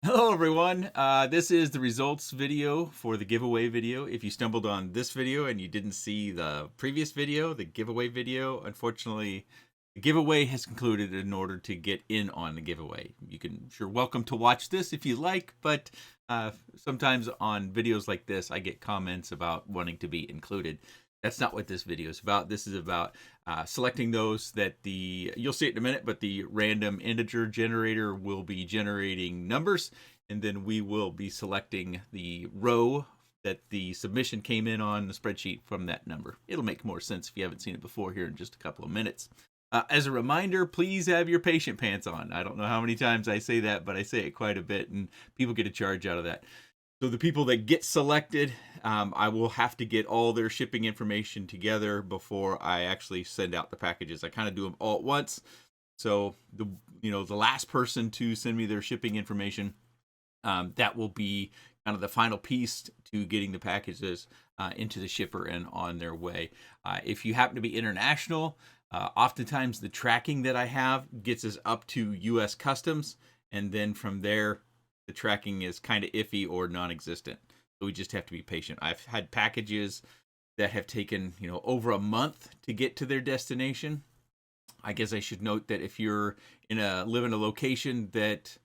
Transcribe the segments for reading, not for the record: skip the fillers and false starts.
Hello everyone, this is the results video for the giveaway video. If you stumbled on this video and you didn't see the previous video, the giveaway video, unfortunately the giveaway has concluded. In order to get in on the giveaway, you're welcome to watch this if you like, but sometimes on videos like this I get comments about wanting to be included. That's not what this video is about. This is about selecting those that you'll see it in a minute, but the random integer generator will be generating numbers, and then we will be selecting the row that the submission came in on the spreadsheet from that number. It'll make more sense if you haven't seen it before here in just a couple of minutes. As a reminder, please have your patient pants on. I don't know how many times I say that, but I say it quite a bit, and people get a charge out of that. So the people that get selected, I will have to get all their shipping information together before I actually send out the packages. I kind of do them all at once. So the last person to send me their shipping information, that will be kind of the final piece to getting the packages into the shipper and on their way. If you happen to be international, oftentimes the tracking that I have gets us up to U.S. Customs, and then from there, the tracking is kind of iffy or non-existent. So we just have to be patient. I've had packages that have taken, over a month to get to their destination. I guess I should note that if you're live in a location that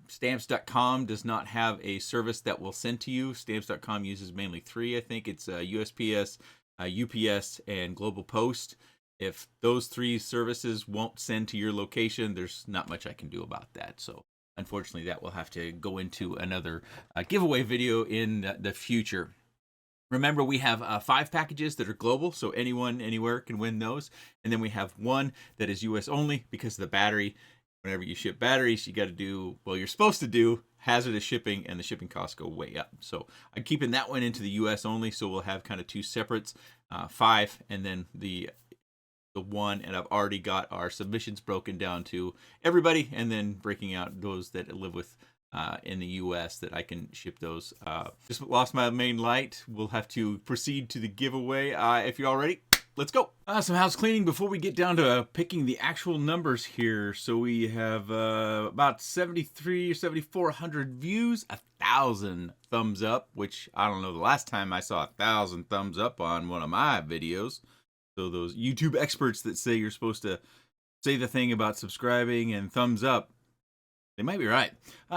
stamps.com does not have a service that will send to you. Stamps.com uses mainly three. I think it's USPS, UPS, and Global Post. If those three services won't send to your location, there's not much I can do about that. So unfortunately, that will have to go into another giveaway video in the future. Remember, we have 5 packages that are global, so anyone, anywhere can win those. And then we have one that is US only because of the battery. Whenever you ship batteries, you got to do, well, you're supposed to do hazardous shipping, and the shipping costs go way up. So I'm keeping that one into the US only, so we'll have kind of 2 separates, 5, and then the one, and I've already got our submissions broken down to everybody, and then breaking out those that live with in the US that I can ship those. Just lost my main light. We'll have to proceed to the giveaway. If you're all ready, let's go. Some house cleaning before we get down to picking the actual numbers here. So we have about 73 or 7,400 views, 1,000 thumbs up, which I don't know the last time I saw 1,000 thumbs up on one of my videos. So those YouTube experts that say you're supposed to say the thing about subscribing and thumbs up, they might be right.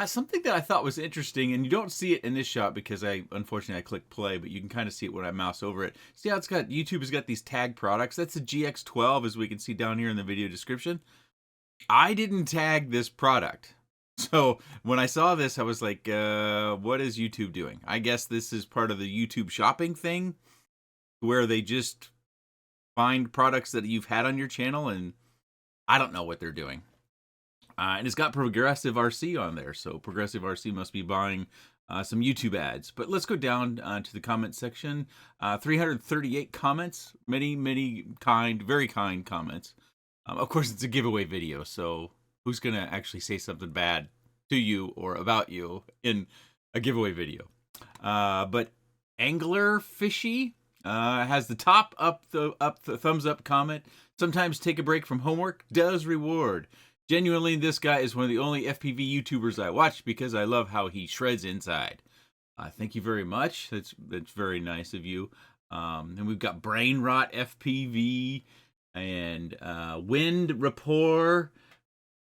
Something that I thought was interesting, and you don't see it in this shot because unfortunately I clicked play, but you can kind of see it when I mouse over it. See how YouTube has got these tag products? That's the GX12, as we can see down here in the video description. I didn't tag this product. So when I saw this, I was like, what is YouTube doing? I guess this is part of the YouTube shopping thing, where they just find products that you've had on your channel, and I don't know what they're doing. And it's got Progressive RC on there, so Progressive RC must be buying some YouTube ads. But let's go down to the comment section. 338 comments, many, very kind comments. Of course, it's a giveaway video, so who's going to actually say something bad to you or about you in a giveaway video? But Angler Fishy has the top up the thumbs up comment. Sometimes take a break from homework does reward. Genuinely, this guy is one of the only FPV YouTubers I watch because I love how he shreds inside. Thank you very much. That's very nice of you. And we've got Brain Rot FPV and Wind Rapport.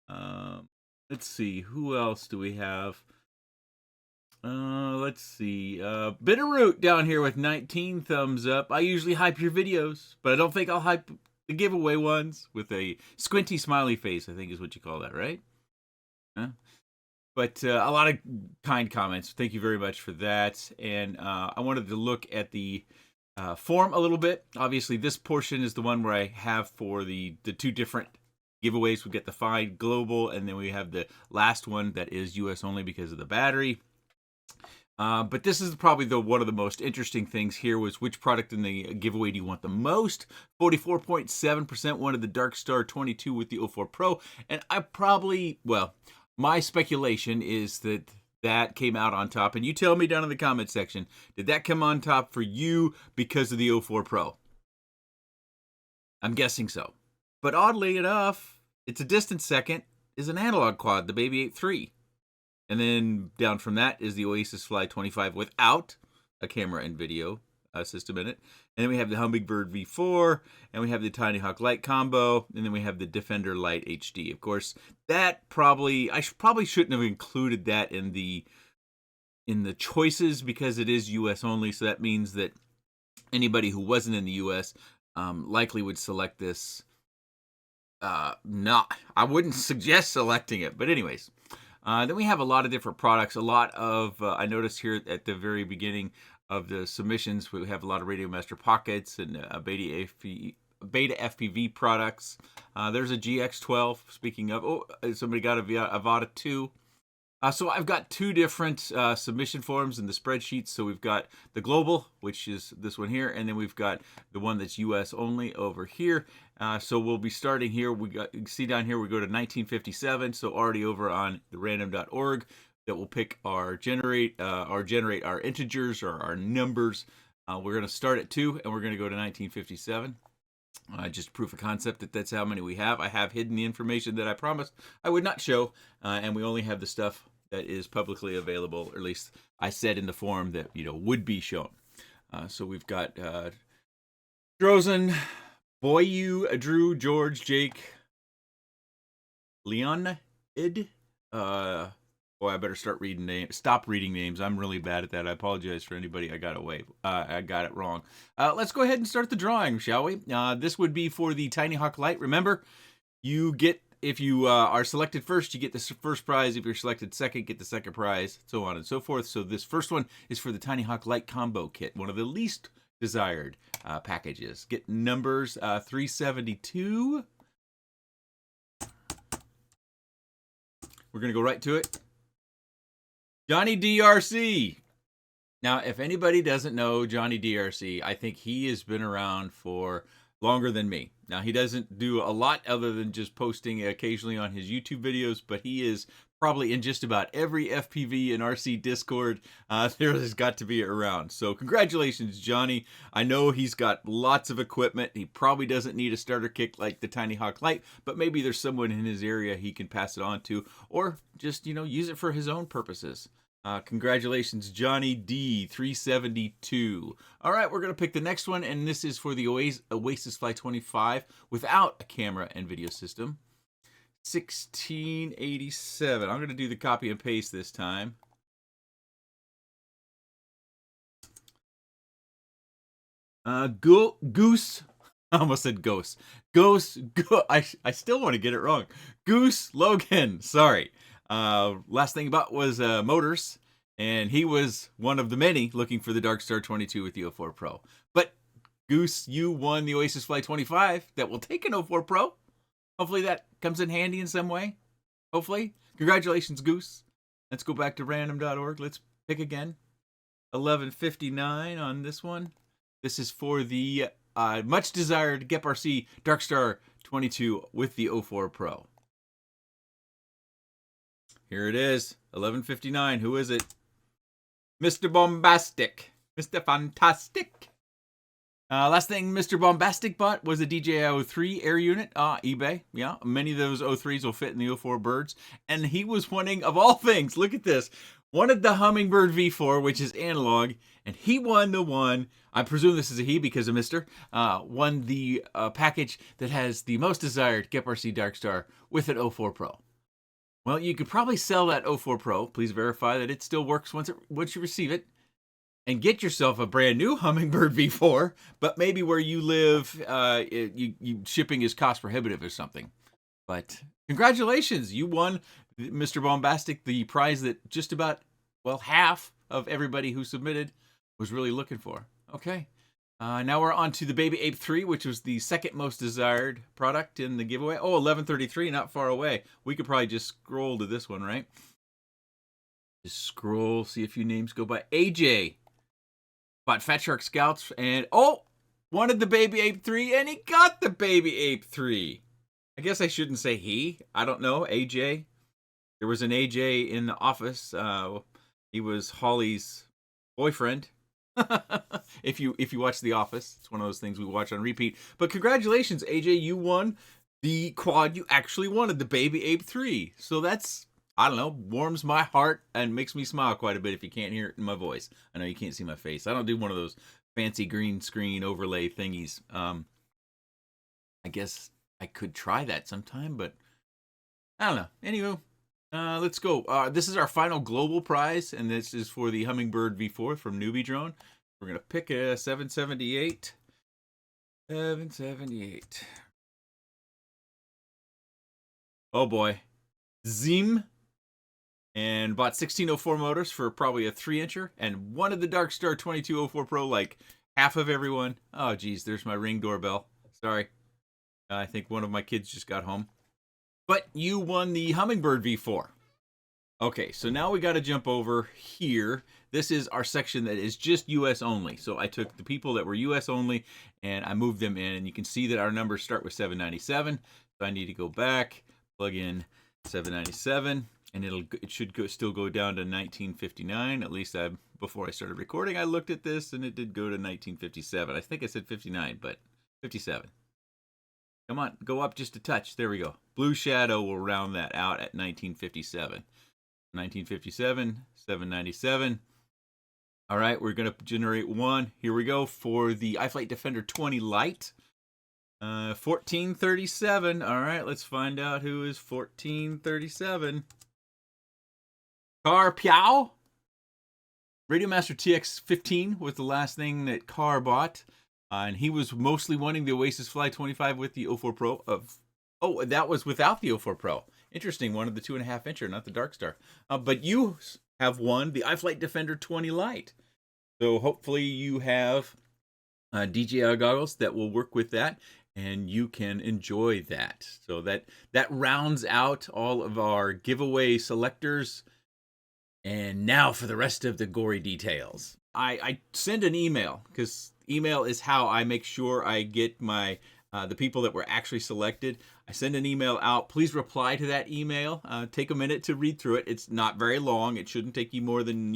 Let's see, who else do we have? Let's see. Bitterroot down here with 19 thumbs up. I usually hype your videos, but I don't think I'll hype the giveaway ones, with a squinty smiley face, I think is what you call that, right? Huh? But a lot of kind comments. Thank you very much for that. And I wanted to look at the form a little bit. Obviously, this portion is the one where I have for the 2 different giveaways. We get the 5 global, and then we have the last one that is US only because of the battery. But this is probably one of the most interesting things here, was which product in the giveaway do you want the most? 44.7% wanted the Dark Star 22 with the 04 Pro. And my speculation is that came out on top. And you tell me down in the comment section, did that come on top for you because of the 04 Pro? I'm guessing so. But oddly enough, it's a distant second is an analog quad, the Baby 8 III. And then down from that is the Oasis Fly 25 without a camera and video system in it. And then we have the Hummingbird V4, and we have the Tiny Hawk Lite combo, and then we have the Defender Lite HD. Of course, that I probably shouldn't have included that in the choices because it is US only. So that means that anybody who wasn't in the US likely would select this. I wouldn't suggest selecting it, but anyways. Then we have a lot of different products. A lot of, I noticed here at the very beginning of the submissions, we have a lot of Radio Master Pockets and Beta FPV products. There's a GX12, speaking of, somebody got a Avata 2. So I've got two different submission forms in the spreadsheet. So we've got the global, which is this one here, and then we've got the one that's US only over here. So we'll be starting here. You can see down here, we go to 1957. So already over on the random.org that will pick generate our integers or our numbers. We're going to start at 2 and we're going to go to 1957. Just proof of concept that's how many we have. I have hidden the information that I promised I would not show, and we only have the stuff that is publicly available, or at least I said in the form that would be shown. So we've got Drozen, Boyu, Drew, George, Jake, Leon, Id. Boy, I better stop reading names. I'm really bad at that. I apologize for anybody I got it wrong. Let's go ahead and start the drawing, shall we? This would be for the Tiny Hawk Lite. Remember, if you are selected first, you get the first prize. If you're selected second, get the second prize, so on and so forth. So this first one is for the Tiny Hawk Lite combo kit, one of the least desired packages. Get numbers 372. We're going to go right to it. Johnny DRC. Now, if anybody doesn't know Johnny DRC, I think he has been around for longer than me. Now, he doesn't do a lot other than just posting occasionally on his YouTube videos, but he is probably in just about every FPV and RC Discord there has got to be around. So congratulations, Johnny. I know he's got lots of equipment. He probably doesn't need a starter kit like the Tiny Hawk Lite, but maybe there's someone in his area he can pass it on to, or just, use it for his own purposes. Congratulations, Johnny D 372. All right, we're going to pick the next one, and this is for the Oasis Fly 25 without a camera and video system. 1687. I'm going to do the copy and paste this time. Goose. I almost said ghost. I still want to get it wrong. Goose Logan. Sorry. Last thing about was motors, and he was one of the many looking for the Darkstar 22 with the 04 Pro. But Goose, you won the Oasis Fly 25 that will take an 04 Pro. Hopefully that comes in handy in some way. Hopefully. Congratulations, Goose. Let's go back to random.org. Let's pick again. 1159 on this one. This is for the much desired GEP-RC Darkstar 22 with the 04 Pro. Here it is, 1159. Who is it? Mr. Bombastic. Mr. Fantastic. Last thing Mr. Bombastic bought was a DJI 03 air unit. eBay. Yeah, many of those 03s will fit in the 04 birds. And he was wanting, of all things, look at this, wanted the Hummingbird V4, which is analog, and he won the one, I presume this is a he because of Mr., won the package that has the most desired GEP-RC Darkstar with an 04 Pro. Well, you could probably sell that 04 Pro. Please verify that it still works once you receive it. And get yourself a brand new Hummingbird V4, but maybe where you live, shipping is cost prohibitive or something. But congratulations, you won, Mr. Bombastic, the prize that just about, half of everybody who submitted was really looking for. Okay, now we're on to the Baby Ape 3, which was the second most desired product in the giveaway. 1133, not far away. We could probably just scroll to this one, right? Just scroll, see a few names go by. AJ bought Fat Shark Scouts and, wanted the Baby Ape 3, and he got the Baby Ape 3. I guess I shouldn't say he. I don't know. AJ. There was an AJ in the office. He was Holly's boyfriend. If you watch The Office, it's one of those things we watch on repeat. But congratulations, AJ, you won the quad you actually wanted, the Baby Ape 3. So that's I don't know, warms my heart and makes me smile quite a bit if you can't hear it in my voice. I know you can't see my face. I don't do one of those fancy green screen overlay thingies. I guess I could try that sometime, but I don't know. Anyway, let's go. This is our final global prize, and this is for the Hummingbird V4 from Newbie Drone. We're going to pick a 778. 778. Oh boy. Zim. And bought 1604 motors for probably a 3-incher, and one of the Darkstar 2204 Pro, like half of everyone. Oh geez, there's my Ring doorbell. Sorry. I think one of my kids just got home. But you won the Hummingbird V4. Okay, so now we got to jump over here. This is our section that is just US only. So I took the people that were US only and I moved them in, and you can see that our numbers start with 797. So I need to go back, plug in 797, and it should still go down to 1959. At least before I started recording, I looked at this and it did go to 1957. I think I said 59, but 57. Come on, go up just a touch. There we go. Blue Shadow will round that out at 1957. 1957, 797. All right, we're going to generate one. Here we go for the iFlight Defender 20 Lite. 1437. All right, let's find out who is 1437. Car Piao. Radiomaster TX15 was the last thing that Car bought. And he was mostly wanting the Oasis Fly 25 with the 04 Pro. Oh, that was without the 04 Pro. Interesting, one of the 2.5-incher, not the Darkstar. But you have won the iFlight Defender 20 Lite. So hopefully you have DJI goggles that will work with that, and you can enjoy that. So that rounds out all of our giveaway selectors. And now for the rest of the gory details. I send an email, because email is how I make sure I get my the people that were actually selected. I send an email out. Please reply to that email. Take a minute to read through it. It's not very long. It shouldn't take you more than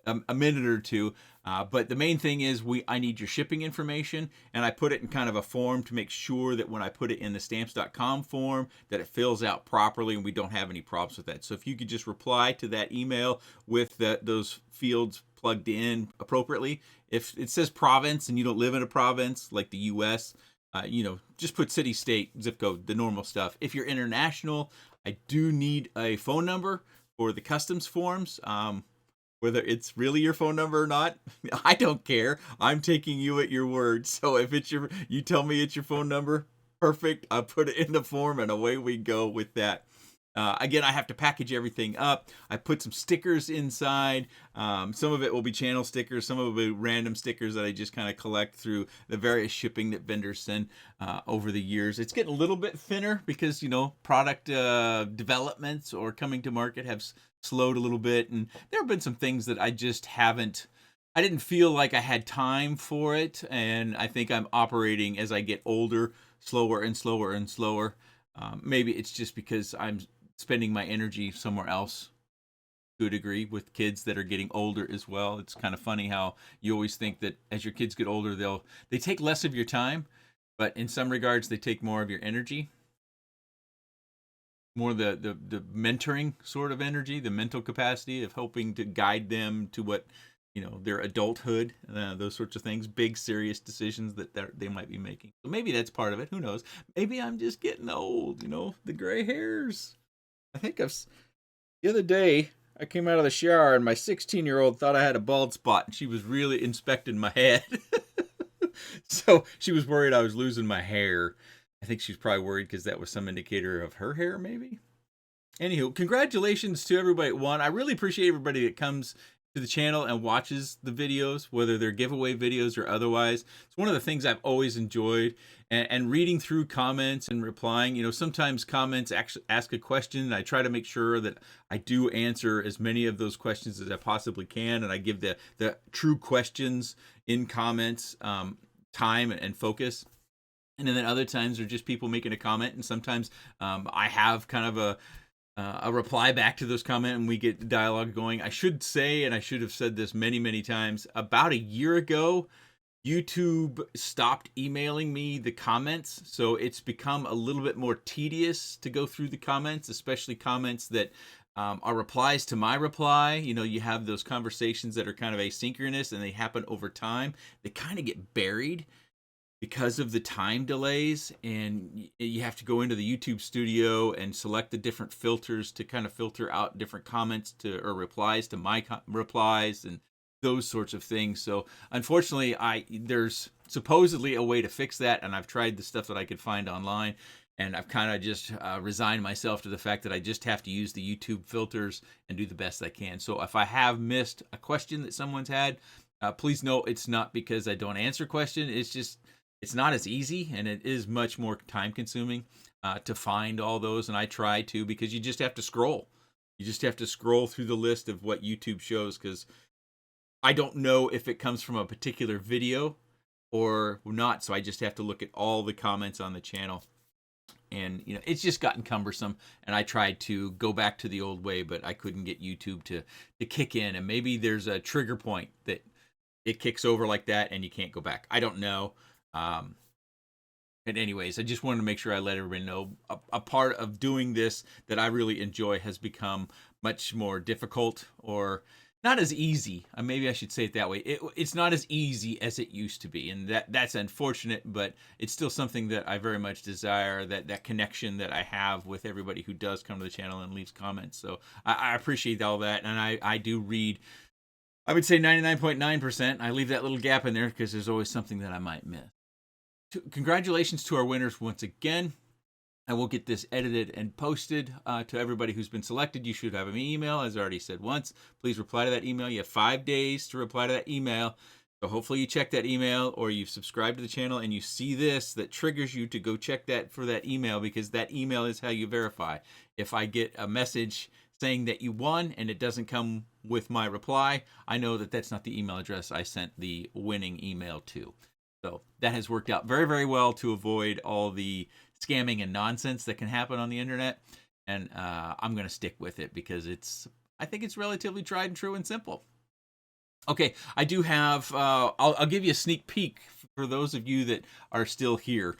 a minute or two. But the main thing is I need your shipping information, and I put it in kind of a form to make sure that when I put it in the stamps.com form that it fills out properly and we don't have any problems with that. So if you could just reply to that email with those fields plugged in appropriately. If it says province and you don't live in a province like the US, just put city, state, zip code, the normal stuff. If you're international, I do need a phone number for the customs forms. Whether it's really your phone number or not, I don't care. I'm taking you at your word. So if it's you tell me it's your phone number, perfect. I'll put it in the form and away we go with that. Again, I have to package everything up. I put some stickers inside. Some of it will be channel stickers. Some of it will be random stickers that I just kind of collect through the various shipping that vendors send over the years. It's getting a little bit thinner because, product developments or coming to market have slowed a little bit. And there have been some things that I just I didn't feel like I had time for it. And I think I'm operating as I get older, slower and slower and slower. Maybe it's just because I'm spending my energy somewhere else to a degree with kids that are getting older as well. It's kind of funny how you always think that as your kids get older, they take less of your time, but in some regards, they take more of your energy. More the mentoring sort of energy, the mental capacity of helping to guide them to what, their adulthood, those sorts of things, big serious decisions that they might be making. So maybe that's part of it. Who knows? Maybe I'm just getting old, the gray hairs. I think the other day I came out of the shower and my 16-year-old thought I had a bald spot and she was really inspecting my head. So she was worried I was losing my hair. I think she's probably worried because that was some indicator of her hair, maybe. Anywho, congratulations to everybody that won. I really appreciate everybody that comes to the channel and watches the videos, whether they're giveaway videos or otherwise. It's one of the things I've always enjoyed, and reading through comments and replying. Sometimes comments actually ask a question, and I try to make sure that I do answer as many of those questions as I possibly can, and I give the true questions in comments time and focus. And then other times they're just people making a comment, and sometimes I have kind of a reply back to those comments and we get dialogue going. I should say, and I should have said this many, many times, about a year ago, YouTube stopped emailing me the comments. So it's become a little bit more tedious to go through the comments, especially comments that Our replies to my reply, you know, you have those conversations that are kind of asynchronous and they happen over time. They kind of get buried because of the time delays, and you have to go into the YouTube studio and select the different filters to kind of filter out different comments to or replies to my replies and those sorts of things. So unfortunately, there's supposedly a way to fix that, and I've tried the stuff that I could find online, and I've kind of just resigned myself to the fact that I just have to use the YouTube filters and do the best I can. So if I have missed a question that someone's had, please know it's not because I don't answer question. It's just it's not as easy, and it is much more time consuming to find all those. And I try to, because you just have to scroll. You just have to scroll through the list of what YouTube shows, because I don't know if it comes from a particular video or not. So I just have to look at all the comments on the channel. And, you know, it's just gotten cumbersome, and I tried to go back to the old way, but I couldn't get YouTube to kick in. And maybe there's a trigger point that it kicks over like that and you can't go back. I don't know. But anyways, I just wanted to make sure I let everybody know a part of doing this that I really enjoy has become much more difficult, or not as easy. Maybe I should say it that way. It's not as easy as it used to be, and that's unfortunate, but it's still something that I very much desire, that connection that I have with everybody who does come to the channel and leaves comments. So I appreciate all that, and I do read, I would say 99.9%. I leave that little gap in there because there's always something that I might miss. Congratulations to our winners once again. I will get this edited and posted to everybody who's been selected. You should have an email, as I already said once. Please reply to that email. You have 5 days to reply to that email. So hopefully you check that email, or you've subscribed to the channel and you see this that triggers you to go check that for that email, because that email is how you verify. If I get a message saying that you won and it doesn't come with my reply, I know that that's not the email address I sent the winning email to. So that has worked out very, very well to avoid all the scamming and nonsense that can happen on the internet. And I'm going to stick with it because I think it's relatively tried and true and simple. Okay, I do have, I'll give you a sneak peek for those of you that are still here.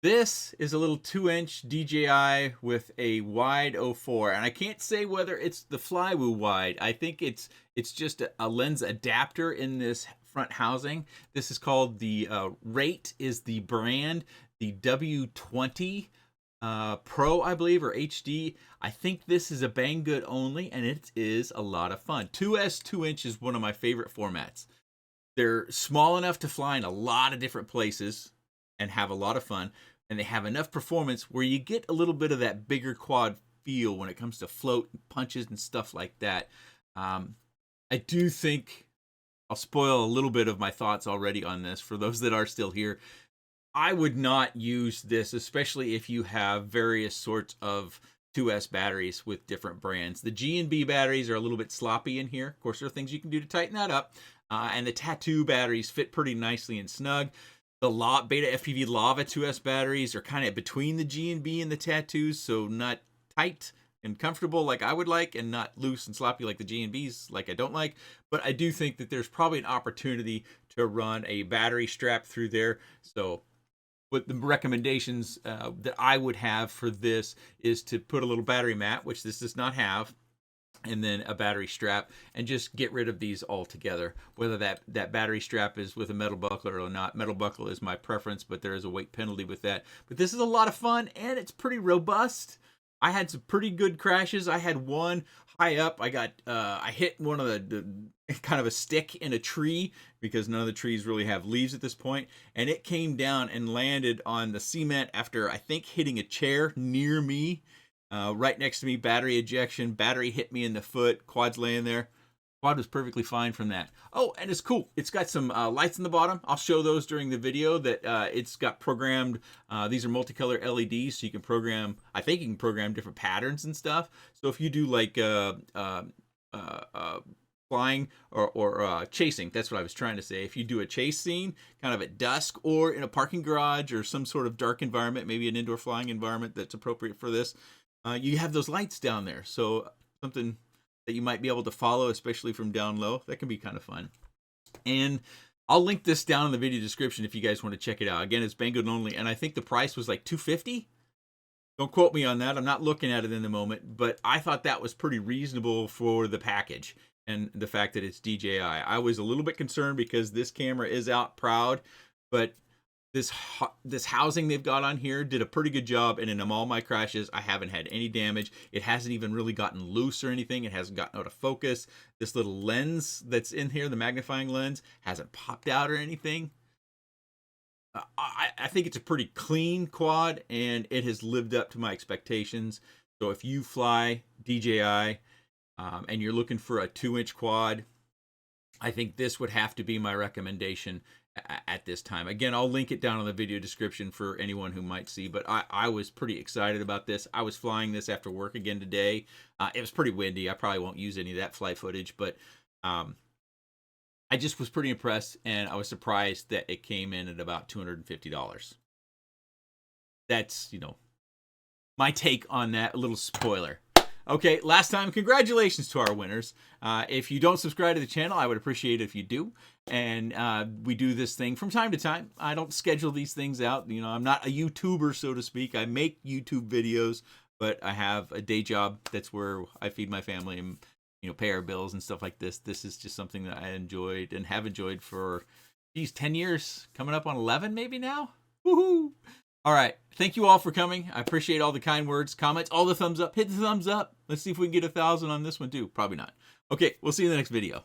This is a little 2-inch DJI with a wide 04, and I can't say whether it's the Flywoo wide. I think it's just a lens adapter in this front housing. This is called the Rate is the brand, the W20 Pro, I believe, or HD. I think this is a Banggood only, and it is a lot of fun. 2S 2-inch is one of my favorite formats. They're small enough to fly in a lot of different places and have a lot of fun, and they have enough performance where you get a little bit of that bigger quad feel when it comes to float and punches and stuff like that. I do think I'll spoil a little bit of my thoughts already on this for those that are still here. I would not use this, especially if you have various sorts of 2S batteries with different brands. The G&B batteries are a little bit sloppy in here. Of course, there are things you can do to tighten that up. And the Tattoo batteries fit pretty nicely and snug. The Beta FPV Lava 2S batteries are kind of between the G&B and the Tattoos, so not tight and comfortable like I would like, and not loose and sloppy like the G&Bs like I don't like. But I do think that there's probably an opportunity to run a battery strap through there. So what the recommendations that I would have for this is to put a little battery mat, which this does not have, and then a battery strap, and just get rid of these altogether. Whether that battery strap is with a metal buckle or not, metal buckle is my preference, but there is a weight penalty with that. But this is a lot of fun, and it's pretty robust. I had some pretty good crashes. I had one high up. I hit one of the kind of a stick in a tree, because none of the trees really have leaves at this point, and it came down and landed on the cement after, I think, hitting a chair near me. Right next to me, battery ejection. Battery hit me in the foot. Quad's laying there. Quad was perfectly fine from that. Oh, and it's cool. It's got some lights in the bottom. I'll show those during the video. That it's got programmed. These are multicolor LEDs, so you can program. I think you can program different patterns and stuff. So if you do like flying or chasing, that's what I was trying to say. If you do a chase scene, kind of at dusk or in a parking garage or some sort of dark environment, maybe an indoor flying environment that's appropriate for this. You have those lights down there, so something that you might be able to follow, especially from down low. That can be kind of fun. And I'll link this down in the video description if you guys want to check it out. Again, it's Banggood only, and I think the price was like $250. Don't quote me on that. I'm not looking at it in the moment, but I thought that was pretty reasonable for the package and the fact that it's DJI. I was a little bit concerned because this camera is out proud, but this housing they've got on here did a pretty good job, and in all my crashes I haven't had any damage. It hasn't even really gotten loose or anything. It hasn't gotten out of focus. This little lens that's in here, the magnifying lens, hasn't popped out or anything. I think it's a pretty clean quad, and it has lived up to my expectations. So if you fly DJI and you're looking for a 2-inch quad, I think this would have to be my recommendation at this time. Again, I'll link it down in the video description for anyone who might see, but I was pretty excited about this. I was flying this after work again today. It was pretty windy. I probably won't use any of that flight footage, but I just was pretty impressed, and I was surprised that it came in at about $250. That's, my take on that. A little spoiler. Okay, last time, congratulations to our winners. If you don't subscribe to the channel, I would appreciate it if you do. And we do this thing from time to time. I don't schedule these things out. I'm not a YouTuber, so to speak. I make YouTube videos, but I have a day job. That's where I feed my family and pay our bills and stuff like this. This is just something that I enjoyed and have enjoyed for, 10 years. Coming up on 11 maybe now. Woohoo! All right. Thank you all for coming. I appreciate all the kind words, comments, all the thumbs up. Hit the thumbs up. Let's see if we can get 1,000 on this one too. Probably not. Okay. We'll see you in the next video.